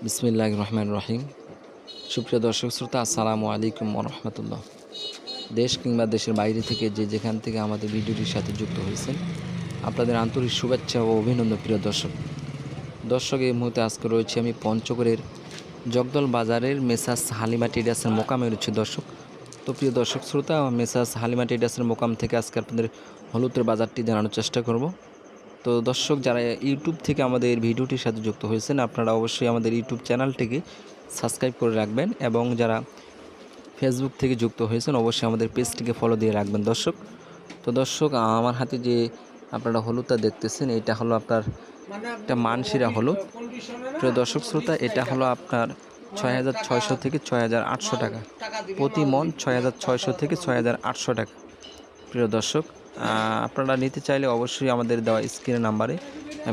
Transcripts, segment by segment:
বিসমিল্লাহির রহমানির রহিম। সুপ্রিয় দর্শক শ্রোতা, আসসালামু আলাইকুম ওয়া রাহমাতুল্লাহ। দেশ কিংবা দেশের বাইরে থেকে যে যেখান থেকে আমাদের ভিডিওটির সাথে যুক্ত হয়েছেন, আপনাদের আন্তরিক শুভেচ্ছা ও অভিনন্দন। প্রিয় দর্শক, এই মুহূর্তে আজকে রয়েছে আমি পঞ্চগড়ের জগদল বাজারের মেসাস হালিমা ট্রেডার্সের মোকামে রয়েছে দর্শক। তো প্রিয় দর্শক শ্রোতা, মেসাস হালিমা ট্রেডার্সের মোকাম থেকে আজকে আপনাদের হলুদের বাজারটি জানানোর চেষ্টা করব। তো দর্শক, যারা ইউটিউব থেকে আমাদের ভিডিওটির সাথে যুক্ত হয়েছেন, আপনারা অবশ্যই আমাদের ইউটিউব চ্যানেলটিকে সাবস্ক্রাইব করে রাখবেন, এবং যারা ফেসবুক থেকে যুক্ত হয়েছেন অবশ্যই আমাদের পেজটিকে ফলো দিয়ে রাখবেন দর্শক। তো দর্শক, আমার হাতে যে আপনারা হলুদটা দেখতেছেন, এটা হলো আপনার একটা মানসিরা হলুদ। প্রিয় দর্শক শ্রোতা, এটা হলো আপনার 6,600 থেকে 6,800 টাকা প্রতি মন, 6,600 থেকে 6,800 টাকা। প্রিয় দর্শক, আপনারা নিতে চাইলে অবশ্যই আমাদের দেওয়া স্ক্রিনের নাম্বারে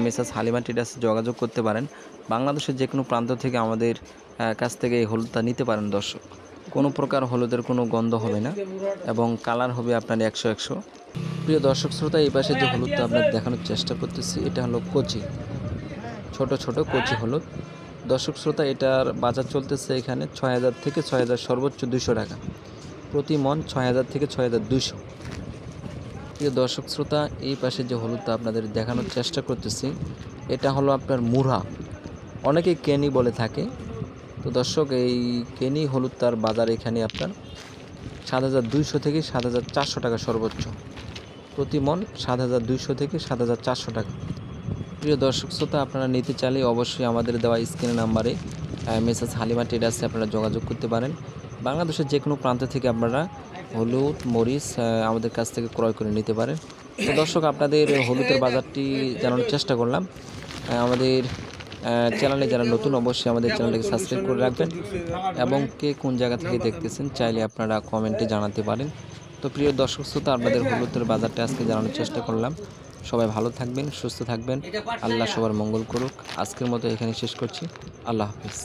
মেসাস হালিমা ট্রেডার্সে যোগাযোগ করতে পারেন। বাংলাদেশের যে কোনো প্রান্ত থেকে আমাদের কাছ থেকে এই হলুদটা নিতে পারেন দর্শক। কোনো প্রকার হলুদের কোনো গন্ধ হবে না, এবং কালার হবে আপনার 100-100। প্রিয় দর্শক শ্রোতা, এই পাশে যে হলুদটা আপনার দেখানোর চেষ্টা করতেছি, এটা হলো কচি, ছোট ছোট কচি হলুদ। দর্শক শ্রোতা, এটার বাজার চলতেছে এখানে 6,000 থেকে 6,000, সর্বোচ্চ 200 টাকা প্রতি মন, 6,000 থেকে 6,200। প্রিয় দর্শক শ্রোতা, এই পাশে যে হলুদটা আপনাদের দেখানোর চেষ্টা করতেছি, এটা হলো আপনার মুড়া, অনেকেই কেনি বলে থাকে। তো দর্শক, এই কেনি হলুদটার বাজার এখানে আপনার 7,200 থেকে 7,400 টাকা সর্বোচ্চ প্রতি মন, 7,200 থেকে 7,400 টাকা। প্রিয় দর্শক শ্রোতা, আপনারা নিতে চাইলে অবশ্যই আমাদের দেওয়া স্ক্রিনের নাম্বারে মেসাস হালিমা ট্রেডার্সে আপনারা যোগাযোগ করতে পারেন। বাংলাদেশের যে কোনো প্রান্ত থেকে আপনারা হলুদ, মরিচ আমাদের কাছ থেকে ক্রয় করে নিতে পারেন। তো দর্শক, আপনাদের হলুদের বাজারটি জানানোর চেষ্টা করলাম। আমাদের চ্যানেলে যারা নতুন, অবশ্যই আমাদের চ্যানেলটাকে সাবস্ক্রাইব করে রাখবেন, এবং কে কোন জায়গা থেকে দেখতেছেন চাইলে আপনারা কমেন্টে জানাতে পারেন। তো প্রিয় দর্শক শ্রোতা, আপনাদের হলুদের বাজারটা আজকে জানানোর চেষ্টা করলাম। সবাই ভালো থাকবেন, সুস্থ থাকবেন, আল্লাহ সবার মঙ্গল করুক। আজকের মতো এখানে শেষ করছি। আল্লাহ হাফিজ।